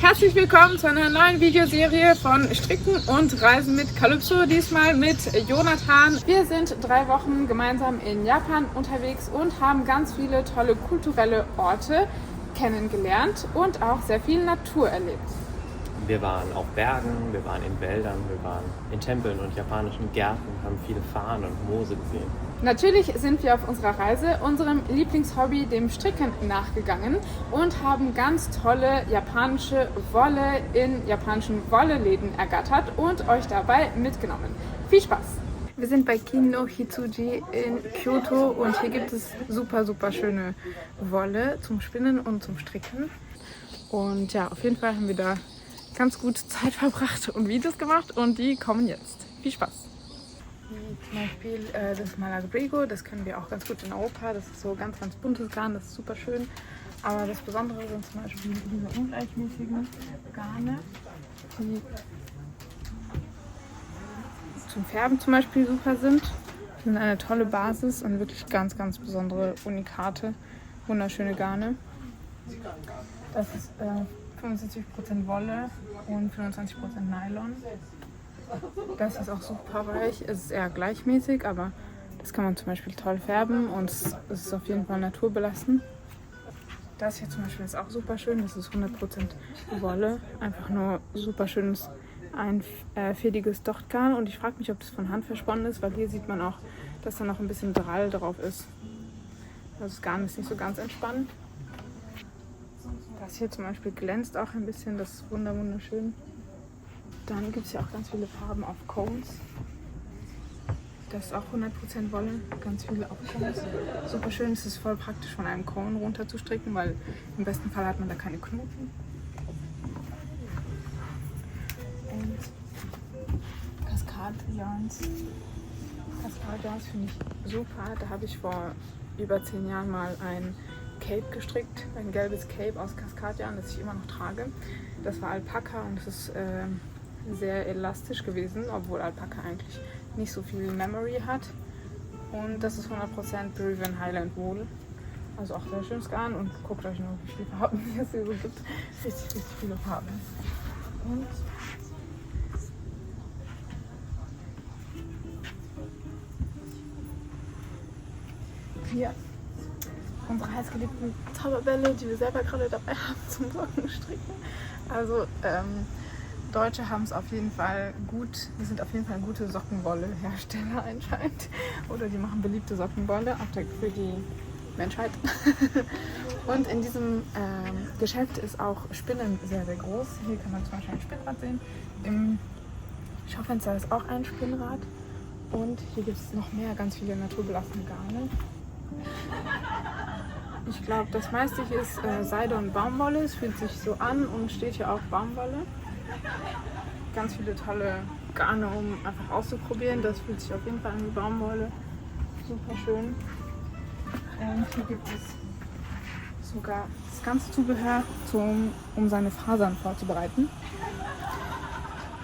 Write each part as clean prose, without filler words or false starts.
Herzlich willkommen zu einer neuen Videoserie von Stricken und Reisen mit Calypso, diesmal mit Jonathan. Wir sind 3 Wochen gemeinsam in Japan unterwegs und haben ganz viele tolle kulturelle Orte kennengelernt und auch sehr viel Natur erlebt. Wir waren auf Bergen, wir waren in Wäldern, wir waren in Tempeln und japanischen Gärten, haben viele Farne und Moose gesehen. Natürlich sind wir auf unserer Reise unserem Lieblingshobby, dem Stricken, nachgegangen und haben ganz tolle japanische Wolle in japanischen Wolleläden ergattert und euch dabei mitgenommen. Viel Spaß! Wir sind bei Kin no Hitsuji in Kyoto und hier gibt es super schöne Wolle zum Spinnen und zum Stricken. Und ja, auf jeden Fall haben wir da ganz gut Zeit verbracht und Videos gemacht und die kommen jetzt. Viel Spaß! Wie zum Beispiel das Malabrigo, das können wir auch ganz gut in Europa. Das ist so ganz buntes Garn, das ist super schön. Aber das Besondere sind zum Beispiel diese ungleichmäßigen Garne, die zum Färben zum Beispiel super sind. Die sind eine tolle Basis und wirklich ganz besondere Unikate, wunderschöne Garne. Das ist 75% Wolle und 25% Nylon. Das ist auch super weich. Es ist eher gleichmäßig, aber das kann man zum Beispiel toll färben und es ist auf jeden Fall naturbelassen. Das hier zum Beispiel ist auch super schön. Das ist 100% Wolle. Einfach nur super schönes, einfädiges Dochtgarn. Und ich frage mich, ob das von Hand versponnen ist, weil hier sieht man auch, dass da noch ein bisschen Drall drauf ist. Also das Garn ist nicht so ganz entspannt. Das hier zum Beispiel glänzt auch ein bisschen. Das ist wunderschön. Dann gibt es ja auch ganz viele Farben auf Cones. Das ist auch 100% Wolle, ganz viele auf Cones. Super schön, es ist voll praktisch von einem Cone runter zu stricken, weil im besten Fall hat man da keine Knoten. Und Cascade-Yarns. Cascade-Yarns finde ich super. Da habe ich vor über 10 Jahren mal ein Cape gestrickt, ein gelbes Cape aus Cascade-Yarn, das ich immer noch trage. Das war Alpaka und es ist sehr elastisch gewesen, obwohl Alpaka eigentlich nicht so viel Memory hat. Und das ist 100% Peruvian Highland Wool. Also auch sehr schönes Garn und guckt euch nur, wie viele Farben es hier so gibt. Richtig viele Farben. Und hier unsere heißgeliebten Zauberbälle, die wir selber gerade dabei haben zum Sockenstricken. Also Deutsche haben es auf jeden Fall gut, die sind auf jeden Fall gute Sockenwolle-Hersteller anscheinend. Oder die machen beliebte Sockenwolle, auch für die Menschheit. Und in diesem Geschäft ist auch Spinnen sehr groß. Hier kann man zum Beispiel ein Spinnrad sehen. Im Schaufenster ist auch ein Spinnrad. Und hier gibt es noch mehr, ganz viele naturbelassene Garne. Ich glaube, das meiste hier ist Seide und Baumwolle. Es fühlt sich so an und steht hier auch Baumwolle. Ganz viele tolle Garne, um einfach auszuprobieren. Das fühlt sich auf jeden Fall an wie Baumwolle. Super schön. Und hier gibt es sogar das ganze Zubehör, um seine Fasern vorzubereiten.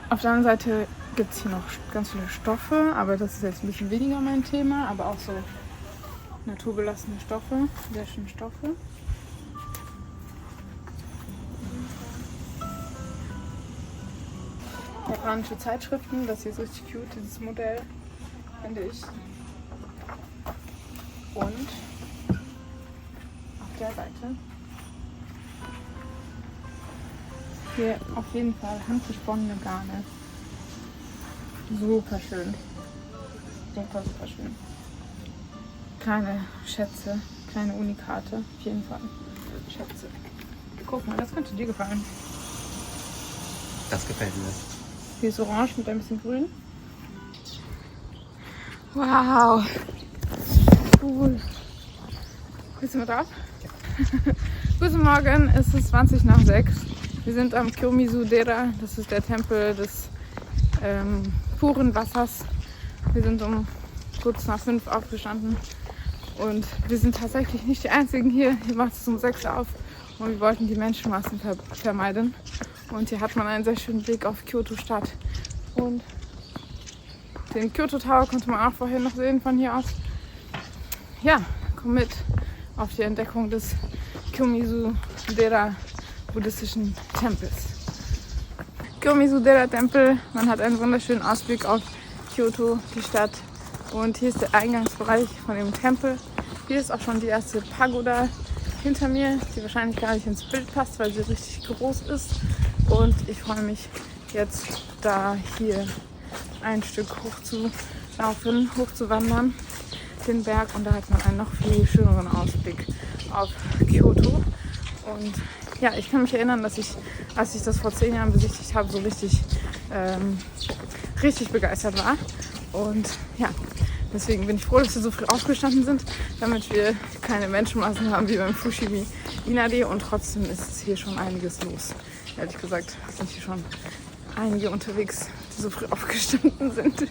Auf der anderen Seite gibt es hier noch ganz viele Stoffe, aber das ist jetzt ein bisschen weniger mein Thema, aber auch so naturbelassene Stoffe, sehr schöne Stoffe. Japanische Zeitschriften, das hier ist richtig cute, dieses Modell, finde ich. Und auf der Seite hier auf jeden Fall handgesponnene Garne. Super schön. Super schön. Kleine Schätze, kleine Unikate, auf jeden Fall. Schätze. Guck mal, das könnte dir gefallen. Das gefällt mir. Hier ist orange mit ein bisschen grün. Wow. Cool. Willst du mit drauf? Ja. Guten Morgen, es ist 6:20. Wir sind am Kiyomizu-dera. Das ist der Tempel des puren Wassers. Wir sind um kurz nach 5 aufgestanden. Und wir sind tatsächlich nicht die Einzigen hier. Hier macht es um 6 auf. Und wir wollten die Menschenmassen vermeiden. Und hier hat man einen sehr schönen Blick auf Kyoto Stadt. Und den Kyoto Tower konnte man auch vorhin noch sehen von hier aus. Ja, komm mit auf die Entdeckung des Kiyomizu-dera buddhistischen Tempels. Kiyomizu-dera-Tempel, man hat einen wunderschönen Ausblick auf Kyoto, die Stadt. Und hier ist der Eingangsbereich von dem Tempel. Hier ist auch schon die erste Pagoda hinter mir, die wahrscheinlich gar nicht ins Bild passt, weil sie richtig groß ist. Und ich freue mich jetzt, da hier ein Stück hoch zu laufen, hoch zu wandern, den Berg. Und da hat man einen noch viel schöneren Ausblick auf Kyoto. Und ja, ich kann mich erinnern, dass ich, als ich das vor 10 Jahren besichtigt habe, so richtig begeistert war. Und ja, deswegen bin ich froh, dass wir so früh aufgestanden sind, damit wir keine Menschenmassen haben wie beim Fushimi Inari. Und trotzdem ist hier schon einiges los. Ehrlich gesagt sind hier schon einige unterwegs, die so früh aufgestanden sind.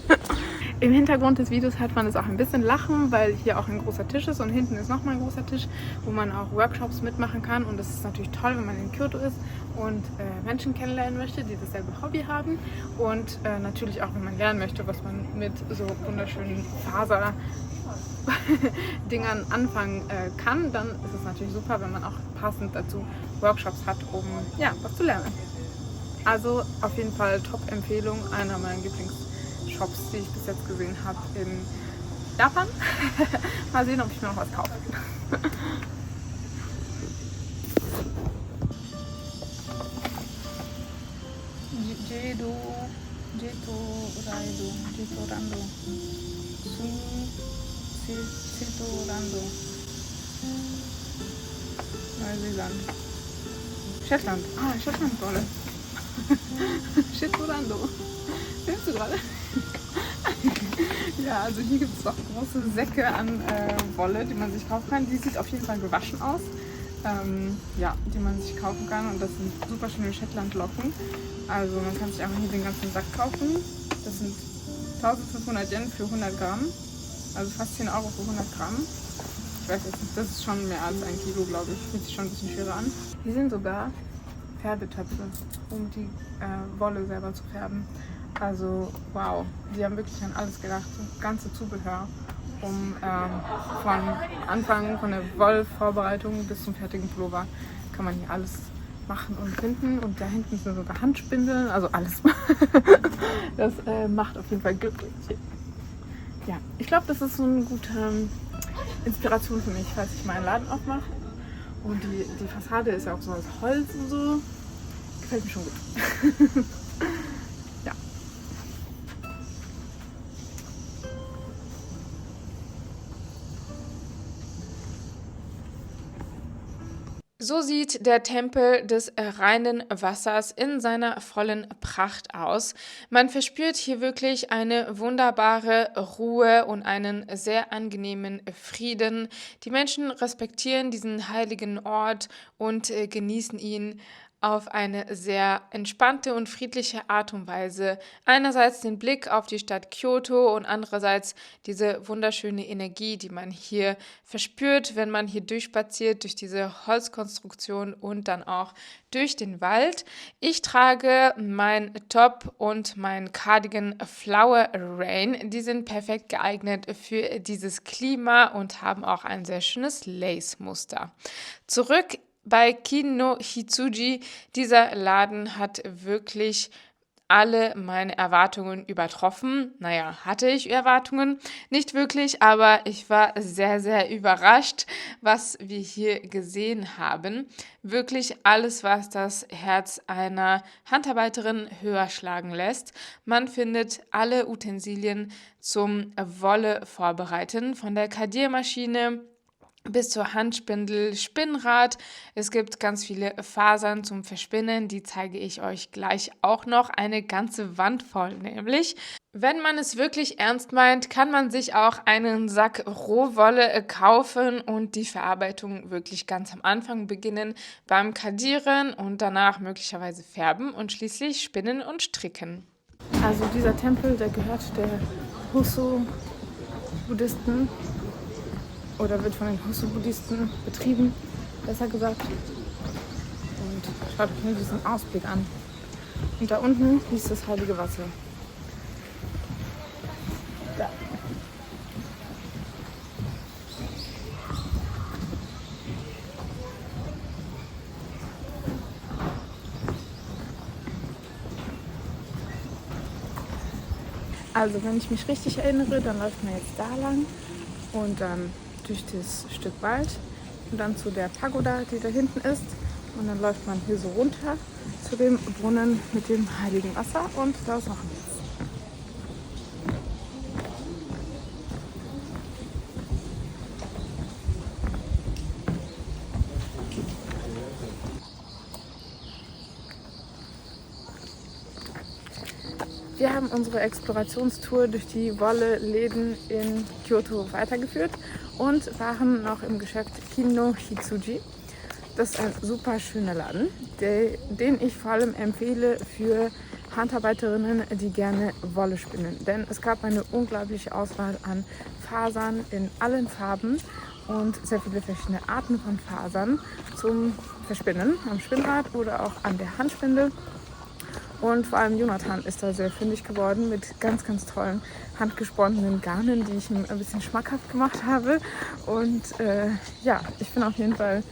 Im Hintergrund des Videos hört man es auch ein bisschen lachen, weil hier auch ein großer Tisch ist und hinten ist nochmal ein großer Tisch, wo man auch Workshops mitmachen kann. Und das ist natürlich toll, wenn man in Kyoto ist und Menschen kennenlernen möchte, die dasselbe Hobby haben. Und natürlich auch, wenn man lernen möchte, was man mit so wunderschönen Faser-Dingern anfangen kann, dann ist es natürlich super, wenn man auch passend dazu Workshops hat, um ja, was zu lernen. Also auf jeden Fall Top-Empfehlung, einer meiner Lieblingsshops, die ich bis jetzt gesehen habe in Japan. Mal sehen, ob ich mir noch was kaufe. Jetorando. Neuseeland. Shetland. Ah, Shetland-Wolle. Jetorando. Filmst du gerade? Ja, also hier gibt es auch große Säcke an Wolle, die man sich kaufen kann. Die sieht auf jeden Fall gewaschen aus. Ja, die man sich kaufen kann. Und das sind super schöne Shetland-Locken. Also man kann sich einfach hier den ganzen Sack kaufen. Das sind 1500 Yen für 100 Gramm. Also fast 10 Euro für 100 Gramm. Ich weiß jetzt nicht, das ist schon mehr als 1 Kilo, glaube ich. Fühlt sich schon ein bisschen schwerer an. Hier sind sogar Färbetöpfe, um die Wolle selber zu färben. Also wow, die haben wirklich an alles gedacht. Das ganze Zubehör, um von Anfang von der Wollvorbereitung bis zum fertigen Pullover kann man hier alles machen und finden. Und da hinten sind sogar Handspindeln, also alles. Das macht auf jeden Fall glücklich. Ja, ich glaube, das ist so eine gute Inspiration für mich, falls ich meinen Laden aufmache. Und die Fassade ist ja auch so aus Holz und so. Gefällt mir schon gut. Ja. So sieht der Tempel des reinen Wassers in seiner vollen Pracht aus. Man verspürt hier wirklich eine wunderbare Ruhe und einen sehr angenehmen Frieden. Die Menschen respektieren diesen heiligen Ort und genießen ihn auf eine sehr entspannte und friedliche Art und Weise. Einerseits den Blick auf die Stadt Kyoto und andererseits diese wunderschöne Energie, die man hier verspürt, wenn man hier durchspaziert, durch diese Holzkonstruktion und dann auch durch den Wald. Ich trage mein Top und mein Cardigan Flower Rain. Die sind perfekt geeignet für dieses Klima und haben auch ein sehr schönes Lace-Muster. Zurück bei Kin no Hitsuji, dieser Laden hat wirklich alle meine Erwartungen übertroffen. Naja, hatte ich Erwartungen? Nicht wirklich, aber ich war sehr, sehr überrascht, was wir hier gesehen haben. Wirklich alles, was das Herz einer Handarbeiterin höher schlagen lässt. Man findet alle Utensilien zum Wolle vorbereiten, von der Kadiermaschine bis zur Handspindel, Spinnrad. Es gibt ganz viele Fasern zum Verspinnen, die zeige ich euch gleich auch noch. Eine ganze Wand voll nämlich. Wenn man es wirklich ernst meint, kann man sich auch einen Sack Rohwolle kaufen und die Verarbeitung wirklich ganz am Anfang beginnen, beim Kadieren und danach möglicherweise färben und schließlich spinnen und stricken. Also dieser Tempel, der gehört der Husu-Buddhisten oder wird von den Husu-Buddhisten betrieben, besser gesagt. Und schaut euch nur diesen Ausblick an. Und da unten fließt das heilige Wasser. Da. Also wenn ich mich richtig erinnere, dann läuft man jetzt da lang und dann durch das Stück Wald und dann zu der Pagoda, die da hinten ist. Und dann läuft man hier so runter zu dem Brunnen mit dem heiligen Wasser und das machen wir jetzt. Wir haben unsere Explorationstour durch die Wolle-Läden in Kyoto weitergeführt und waren noch im Geschäft Kinno Hitsuji. Das ist ein super schöner Laden, den ich vor allem empfehle für Handarbeiterinnen, die gerne Wolle spinnen. Denn es gab eine unglaubliche Auswahl an Fasern in allen Farben und sehr viele verschiedene Arten von Fasern zum Verspinnen am Spinnrad oder auch an der Handspindel. Und vor allem Jonathan ist da sehr fündig geworden mit ganz, ganz tollen handgesponnenen Garnen, die ich ihm ein bisschen schmackhaft gemacht habe. Und ja, ich bin auf jeden Fall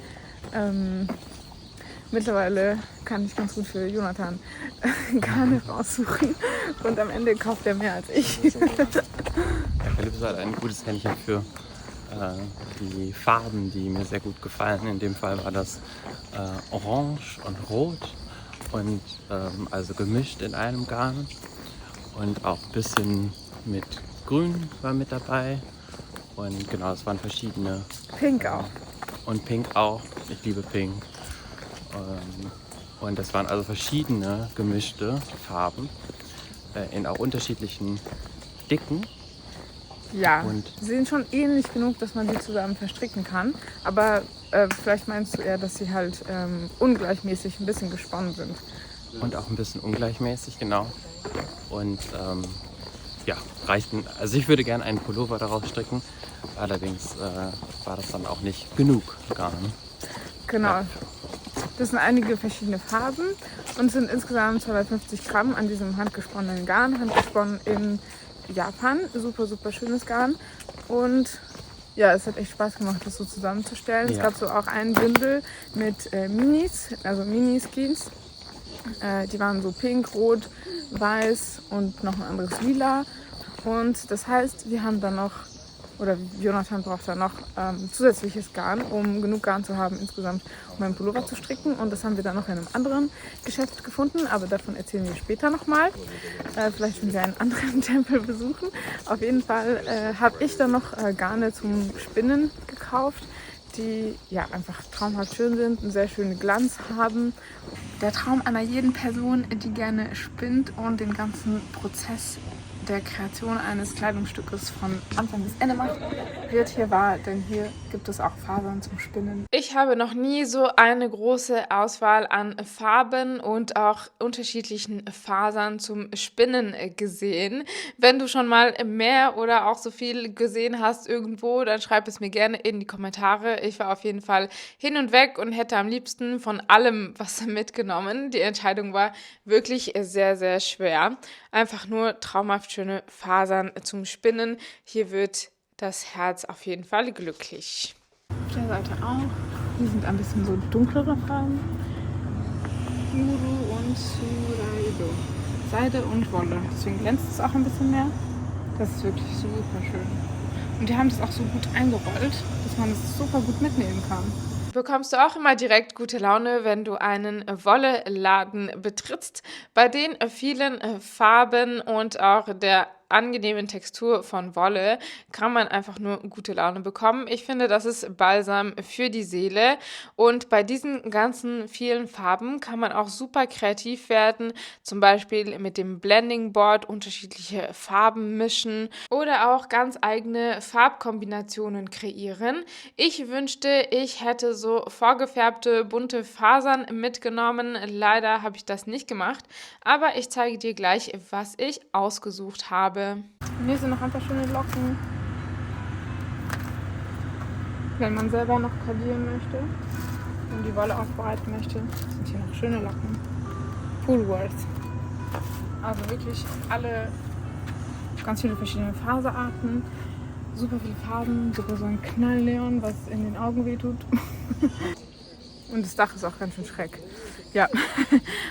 mittlerweile kann ich ganz gut für Jonathan Garne raussuchen und am Ende kauft er mehr als ich. Ja, Philipp ist halt ein gutes Händchen für die Farben, die mir sehr gut gefallen. In dem Fall war das Orange und Rot. Und also gemischt in einem Garn und auch ein bisschen mit Grün war mit dabei und genau, es waren verschiedene. Pink auch. Und Pink auch, ich liebe Pink. Und das waren also verschiedene gemischte Farben in auch unterschiedlichen Dicken. Ja, und sie sind schon ähnlich genug, dass man sie zusammen verstricken kann, aber vielleicht meinst du eher, dass sie halt ungleichmäßig ein bisschen gesponnen sind. Und auch ein bisschen ungleichmäßig, genau. Und ja, reichten. Also ich würde gerne einen Pullover daraus stricken, allerdings war das dann auch nicht genug Garn. Genau. Ja. Das sind einige verschiedene Farben und sind insgesamt 250 Gramm an diesem handgesponnenen Garn, handgesponnen in Japan. Super, super schönes Garn. Und ja, es hat echt Spaß gemacht, das so zusammenzustellen. Ja. Es gab so auch ein Bündel mit Minis, also Mini-Skins. Die waren so pink, rot, weiß und noch ein anderes Lila. Und das heißt, wir haben dann noch, oder Jonathan braucht dann noch zusätzliches Garn, um genug Garn zu haben insgesamt, um einen Pullover zu stricken. Und das haben wir dann noch in einem anderen Geschäft gefunden, aber davon erzählen wir später nochmal. Vielleicht, wenn wir einen anderen Tempel besuchen. Auf jeden Fall habe ich dann noch Garne zum Spinnen gekauft, die ja einfach traumhaft schön sind, einen sehr schönen Glanz haben. Der Traum einer jeden Person, die gerne spinnt und den ganzen Prozess der Kreation eines Kleidungsstückes von Anfang bis Ende macht, wird hier wahr, denn hier gibt es auch Fasern zum Spinnen. Ich habe noch nie so eine große Auswahl an Farben und auch unterschiedlichen Fasern zum Spinnen gesehen. Wenn du schon mal mehr oder auch so viel gesehen hast irgendwo, dann schreib es mir gerne in die Kommentare. Ich war auf jeden Fall hin und weg und hätte am liebsten von allem was mitgenommen. Die Entscheidung war wirklich sehr, sehr schwer. Einfach nur traumhaft schöne Fasern zum Spinnen. Hier wird das Herz auf jeden Fall glücklich. Auf der Seite auch. Hier sind ein bisschen so dunklere Farben. Muru und Suraido. Seide und Wolle. Deswegen glänzt es auch ein bisschen mehr. Das ist wirklich super schön. Und die haben das auch so gut eingerollt, dass man es super gut mitnehmen kann. Bekommst du auch immer direkt gute Laune, wenn du einen Wolle-Laden betrittst, bei den vielen Farben und auch der angenehmen Textur von Wolle kann man einfach nur gute Laune bekommen. Ich finde, das ist Balsam für die Seele und bei diesen ganzen vielen Farben kann man auch super kreativ werden, zum Beispiel mit dem Blending Board unterschiedliche Farben mischen oder auch ganz eigene Farbkombinationen kreieren. Ich wünschte, ich hätte so vorgefärbte bunte Fasern mitgenommen. Leider habe ich das nicht gemacht, aber ich zeige dir gleich, was ich ausgesucht habe. Hier sind noch ein paar schöne Locken. Wenn man selber noch kardieren möchte und die Wolle aufbereiten möchte, sind hier noch schöne Locken. Woolworth. Also wirklich alle, ganz viele verschiedene Faserarten, super viele Farben, sogar so ein Knallneon, was in den Augen wehtut. Und das Dach ist auch ganz schön schräg. Ja,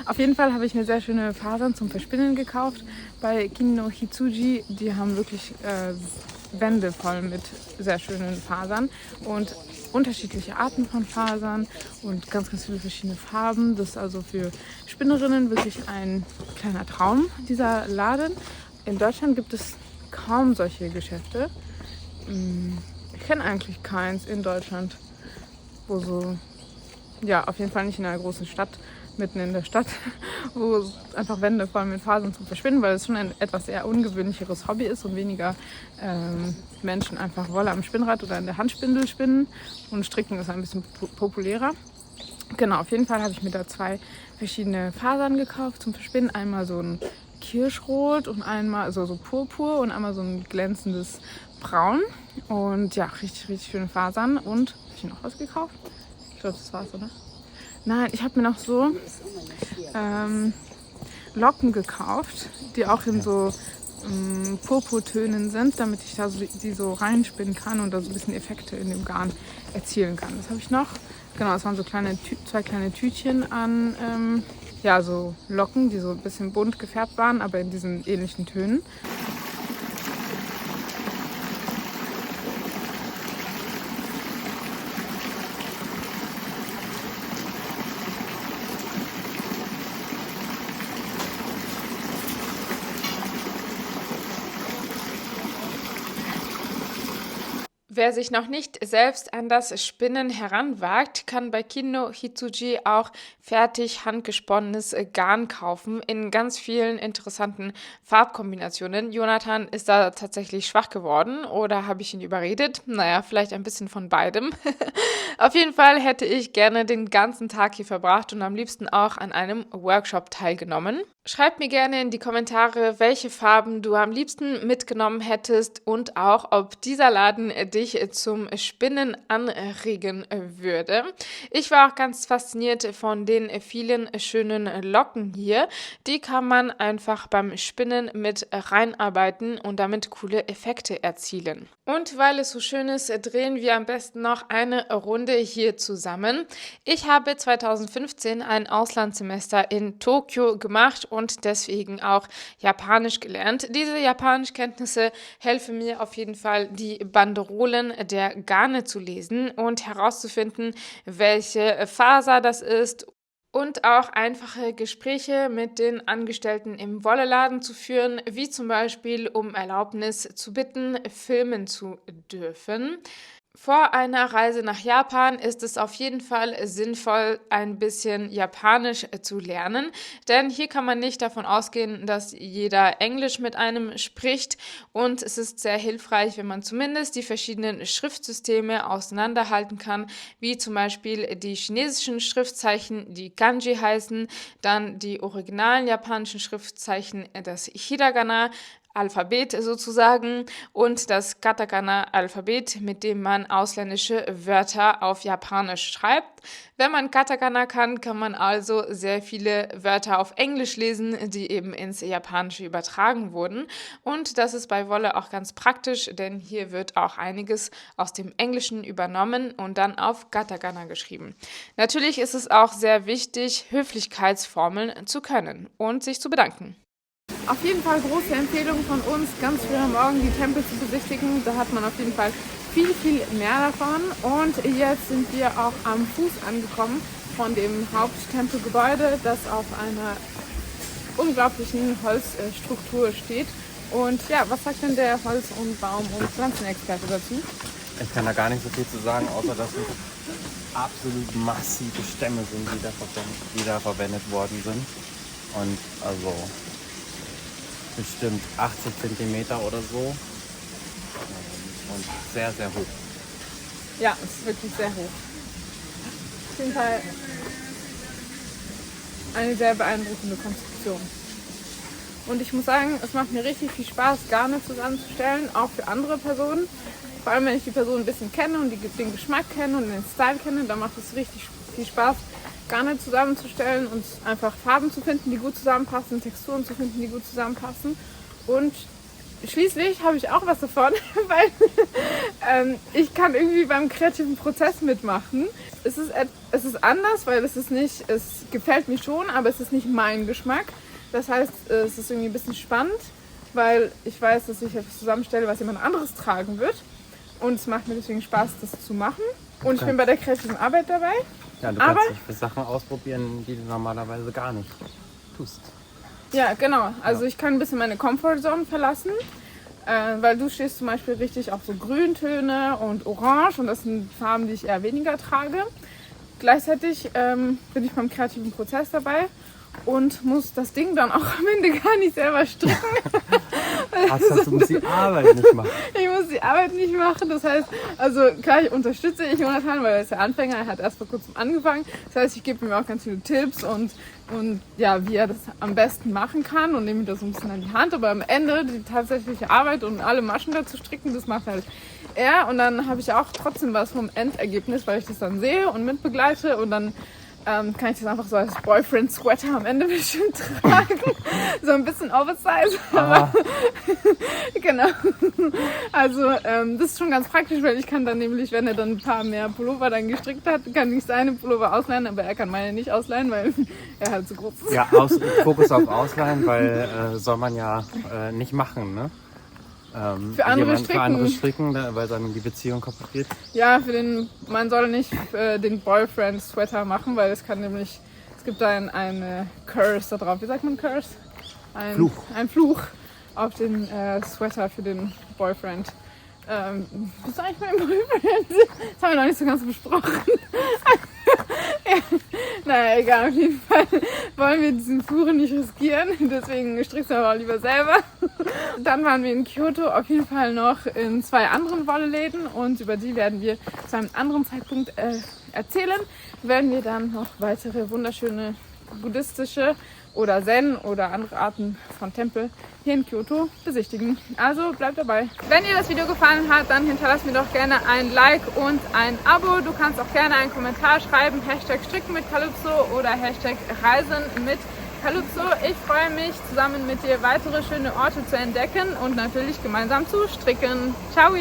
auf jeden Fall habe ich mir sehr schöne Fasern zum Verspinnen gekauft bei Kinno Hitsuji. Die haben wirklich Wände voll mit sehr schönen Fasern und unterschiedliche Arten von Fasern und ganz, ganz viele verschiedene Farben. Das ist also für Spinnerinnen wirklich ein kleiner Traum, dieser Laden. In Deutschland gibt es kaum solche Geschäfte. Ich kenne eigentlich keins in Deutschland, wo so, ja, auf jeden Fall nicht in einer großen Stadt, mitten in der Stadt, wo einfach Wände voll mit Fasern zum Verschwinden, weil es schon ein etwas eher ungewöhnlicheres Hobby ist und weniger Menschen einfach Wolle am Spinnrad oder in der Handspindel spinnen und Stricken ist ein bisschen populärer. Genau, auf jeden Fall habe ich mir da 2 verschiedene Fasern gekauft zum Verspinnen. Einmal so ein Kirschrot und einmal also so Purpur und einmal so ein glänzendes Braun. Und ja, richtig, richtig schöne Fasern. Und habe ich noch was gekauft? Ich glaube, das war's, oder? Nein, ich habe mir noch so Locken gekauft, die auch in so Purpurtönen sind, damit ich da so, die so reinspinnen kann und da so ein bisschen Effekte in dem Garn erzielen kann. Das habe ich noch. Genau, es waren so 2 kleine Tütchen an ja, so Locken, die so ein bisschen bunt gefärbt waren, aber in diesen ähnlichen Tönen. Wer sich noch nicht selbst an das Spinnen heranwagt, kann bei Kinno Hitsuji auch fertig handgesponnenes Garn kaufen in ganz vielen interessanten Farbkombinationen. Jonathan ist da tatsächlich schwach geworden oder habe ich ihn überredet? Naja, vielleicht ein bisschen von beidem. Auf jeden Fall hätte ich gerne den ganzen Tag hier verbracht und am liebsten auch an einem Workshop teilgenommen. Schreib mir gerne in die Kommentare, welche Farben du am liebsten mitgenommen hättest und auch, ob dieser Laden dich zum Spinnen anregen würde. Ich war auch ganz fasziniert von den vielen schönen Locken hier. Die kann man einfach beim Spinnen mit reinarbeiten und damit coole Effekte erzielen. Und weil es so schön ist, drehen wir am besten noch eine Runde hier zusammen. Ich habe 2015 ein Auslandssemester in Tokio gemacht und deswegen auch Japanisch gelernt. Diese Japanischkenntnisse helfen mir auf jeden Fall, die Banderolen der Garne zu lesen und herauszufinden, welche Faser das ist. Und auch einfache Gespräche mit den Angestellten im Wolleladen zu führen, wie zum Beispiel um Erlaubnis zu bitten, filmen zu dürfen. Vor einer Reise nach Japan ist es auf jeden Fall sinnvoll, ein bisschen Japanisch zu lernen, denn hier kann man nicht davon ausgehen, dass jeder Englisch mit einem spricht und es ist sehr hilfreich, wenn man zumindest die verschiedenen Schriftsysteme auseinanderhalten kann, wie zum Beispiel die chinesischen Schriftzeichen, die Kanji heißen, dann die originalen japanischen Schriftzeichen, das Hiragana, Alphabet sozusagen und das Katakana-Alphabet, mit dem man ausländische Wörter auf Japanisch schreibt. Wenn man Katakana kann, kann man also sehr viele Wörter auf Englisch lesen, die eben ins Japanische übertragen wurden. Und das ist bei Wolle auch ganz praktisch, denn hier wird auch einiges aus dem Englischen übernommen und dann auf Katakana geschrieben. Natürlich ist es auch sehr wichtig, Höflichkeitsformeln zu können und sich zu bedanken. Auf jeden Fall große Empfehlung von uns, ganz früh am Morgen die Tempel zu besichtigen. Da hat man auf jeden Fall viel, viel mehr davon. Und jetzt sind wir auch am Fuß angekommen von dem Haupttempelgebäude, das auf einer unglaublichen Holzstruktur steht. Und ja, was sagt denn der Holz- und Baum- und Pflanzenexperte dazu? Ich kann da gar nicht so viel zu sagen, außer dass es absolut massive Stämme sind, die da verwendet worden sind. Und also bestimmt 80 cm oder so und sehr, sehr hoch. Ja, es ist wirklich sehr hoch. Auf jeden Fall eine sehr beeindruckende Konstruktion. Und ich muss sagen, es macht mir richtig viel Spaß, Garne zusammenzustellen, auch für andere Personen. Vor allem, wenn ich die Person ein bisschen kenne und den Geschmack kenne und den Style kenne, dann macht es richtig viel Spaß, Garne zusammenzustellen und einfach Farben zu finden, die gut zusammenpassen, Texturen zu finden, die gut zusammenpassen. Und schließlich habe ich auch was davon, weil ich kann irgendwie beim kreativen Prozess mitmachen. Es ist anders, weil es gefällt mir schon, aber es ist nicht mein Geschmack. Das heißt, es ist irgendwie ein bisschen spannend, weil ich weiß, dass ich etwas zusammenstelle, was jemand anderes tragen wird. Und es macht mir deswegen Spaß, das zu machen. Und ich bin bei der kreativen Arbeit dabei. Ja, du kannst dich für Sachen ausprobieren, die du normalerweise gar nicht tust. Ja, genau. Also ich kann ein bisschen meine Comfortzone verlassen, weil du stehst zum Beispiel richtig auf so Grüntöne und Orange und das sind Farben, die ich eher weniger trage. Gleichzeitig bin ich beim kreativen Prozess dabei und muss das Ding dann auch am Ende gar nicht selber stricken. Du musst die Arbeit nicht machen. Ich muss die Arbeit nicht machen. Das heißt, also klar, ich unterstütze Jonathan, weil er ist ja Anfänger, er hat erst vor kurzem angefangen. Das heißt, ich gebe ihm auch ganz viele Tipps und ja, wie er das am besten machen kann und nehme ihm das so ein bisschen an die Hand. Aber am Ende die tatsächliche Arbeit und alle Maschen dazu stricken, das macht halt er. Und dann habe ich auch trotzdem was vom Endergebnis, weil ich das dann sehe und mitbegleite und dann kann ich das einfach so als Boyfriend-Sweater am Ende bestimmt tragen. So ein bisschen Oversize. Aber genau. Also das ist schon ganz praktisch, weil ich kann dann nämlich, wenn er dann ein paar mehr Pullover dann gestrickt hat, kann ich seine Pullover ausleihen, aber er kann meine nicht ausleihen, weil er halt so groß ist. Ja, Fokus auf Ausleihen, weil soll man ja nicht machen, ne? Für andere stricken, weil dann die Beziehung kaputt geht. Ja, man soll nicht den Boyfriend-Sweater machen, weil es gibt da ein Curse da drauf. Wie sagt man Curse? Fluch. Ein Fluch auf den Sweater für den Boyfriend. Bist du eigentlich mein Boyfriend? Das haben wir noch nicht so ganz besprochen. Ja, naja, egal, auf jeden Fall wollen wir diesen Fuhren nicht riskieren, deswegen strickst du aber auch lieber selber. Dann waren wir in Kyoto auf jeden Fall noch in 2 anderen Wolleläden und über die werden wir zu einem anderen Zeitpunkt erzählen. Werden wir dann noch weitere wunderschöne buddhistische oder Zen oder andere Arten von Tempel hier in Kyoto besichtigen. Also bleibt dabei. Wenn dir das Video gefallen hat, dann hinterlass mir doch gerne ein Like und ein Abo. Du kannst auch gerne einen Kommentar schreiben, #Stricken mit Calypso oder #Reisen mit Calypso. Ich freue mich, zusammen mit dir weitere schöne Orte zu entdecken und natürlich gemeinsam zu stricken. Ciao!